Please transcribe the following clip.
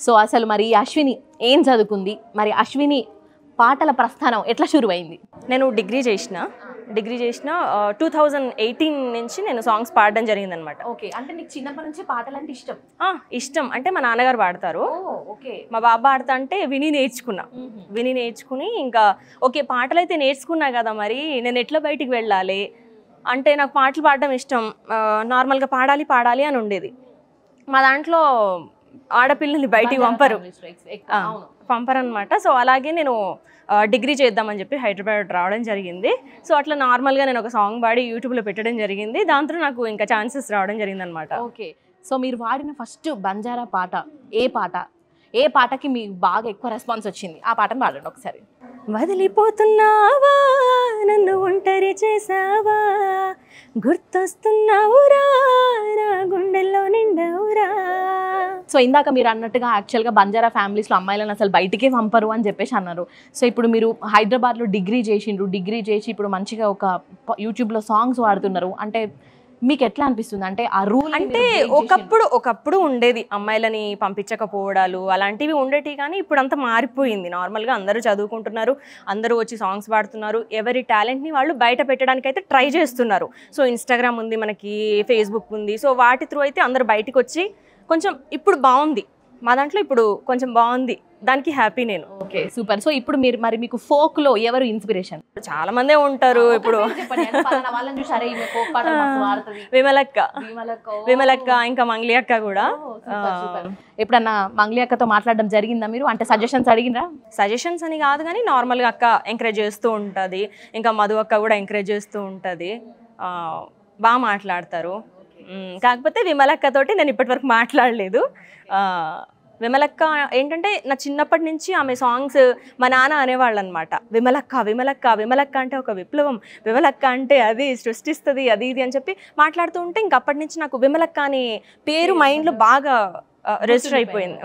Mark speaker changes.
Speaker 1: So అసలు మరి అశ్విని ఏం చదువుకుంది, మరి అశ్విని పాటల ప్రస్థానం ఎట్లా షురువైంది?
Speaker 2: నేను డిగ్రీ చేసిన 2018 నుంచి నేను సాంగ్స్ పాడడం జరిగిందనమాట.
Speaker 1: ఓకే, అంటే నీకు చిన్నప్పటి నుంచి పాటలు అంటే ఇష్టం?
Speaker 2: ఇష్టం అంటే మా నాన్నగారు పాడతారు,
Speaker 1: ఓకే,
Speaker 2: మా బాబా పాడతా అంటే విని నేర్చుకుని ఇంకా ఓకే పాటలు అయితే నేర్చుకున్నా కదా, మరి నేను ఎట్లా బయటికి వెళ్ళాలి అంటే నాకు పాటలు పాడడం ఇష్టం, నార్మల్గా పాడాలి అని ఉండేది. మా దాంట్లో ఆడపిల్లల్ని బయటికి పంపరనమాట. సో అలాగే నేను డిగ్రీ చేద్దామని చెప్పి హైదరాబాద్ రావడం జరిగింది. సో అట్లా నార్మల్గా నేను ఒక సాంగ్ పాడి యూట్యూబ్లో పెట్టడం జరిగింది. దాంతో నాకు ఇంకా ఛాన్సెస్ రావడం జరిగింది అనమాట.
Speaker 1: ఓకే, సో మీరు వాడిన ఫస్ట్ బంజారా పాట ఏ పాటకి మీకు బాగా ఎక్కువ రెస్పాన్స్ వచ్చింది? ఆ పాటను పాడండి ఒకసారి.
Speaker 2: వదిలిపోతున్నావా, నన్ను ఒంటరి చేసావా, గుర్తొస్తున్నావురా, నా గుండెల్లో నిండవురా.
Speaker 1: సో ఇందాక మీరు అన్నట్టుగా యాక్చువల్గా బంజారా ఫ్యామిలీస్లో అమ్మాయిలను అసలు బయటికే పంపరు అని చెప్పేసి అన్నారు. సో ఇప్పుడు మీరు హైదరాబాద్లో డిగ్రీ చేసి ఇప్పుడు మంచిగా ఒక యూట్యూబ్లో సాంగ్స్ వాడుతున్నారు అంటే మీకు ఎట్లా అనిపిస్తుంది? అంటే ఆ రూల్
Speaker 2: అంటే ఒకప్పుడు ఉండేది, అమ్మాయిలని పంపించకపోవడాలు అలాంటివి ఉండేవి, కానీ ఇప్పుడు అంతా మారిపోయింది. నార్మల్గా అందరూ చదువుకుంటున్నారు, అందరూ వచ్చి సాంగ్స్ పాడుతున్నారు, ఎవరి టాలెంట్ని వాళ్ళు బయట పెట్టడానికి అయితే ట్రై చేస్తున్నారు. సో ఇన్స్టాగ్రామ్ ఉంది, మనకి ఫేస్బుక్ ఉంది, సో వాటి త్రూ అయితే అందరూ బయటకు వచ్చి కొంచెం ఇప్పుడు బాగుంది. మా దాంట్లో ఇప్పుడు కొంచెం బాగుంది, దానికి హ్యాపీ నేను.
Speaker 1: Okay, super. సో ఇప్పుడు మీరు మరి మీకు ఫోక్లో ఎవరు ఇన్స్పిరేషన్?
Speaker 2: చాలా మందే ఉంటారు. ఇప్పుడు విమలక్క ఇంకా మంగ్లీ అక్క కూడా.
Speaker 1: ఎప్పుడన్నా మంగ్లీ అక్కతో మాట్లాడడం జరిగిందా మీరు? అంటే సజెషన్స్ అడిగినరా?
Speaker 2: సజెషన్స్ అని కాదు కానీ నార్మల్గా అక్క ఎంకరేజ్ చేస్తూ ఉంటుంది, ఇంకా మధు అక్క కూడా ఎంకరేజ్ చేస్తూ ఉంటుంది, బాగా మాట్లాడతారు. కాకపోతే విమలక్కతోటి నేను ఇప్పటివరకు మాట్లాడలేదు. విమలక్క ఏంటంటే నా చిన్నప్పటి నుంచి ఆమె సాంగ్స్ మా నాన్న అనేవాళ్ళు అనమాట. విమలక్క అంటే ఒక విప్లవం, విమలక్క అంటే అది సృష్టిస్తుంది, అది ఇది అని చెప్పి మాట్లాడుతూ ఉంటే ఇంక అప్పటి నుంచి నాకు విమలక్క అనే పేరు మైండ్లో బాగా రిజిస్టర్ అయిపోయింది.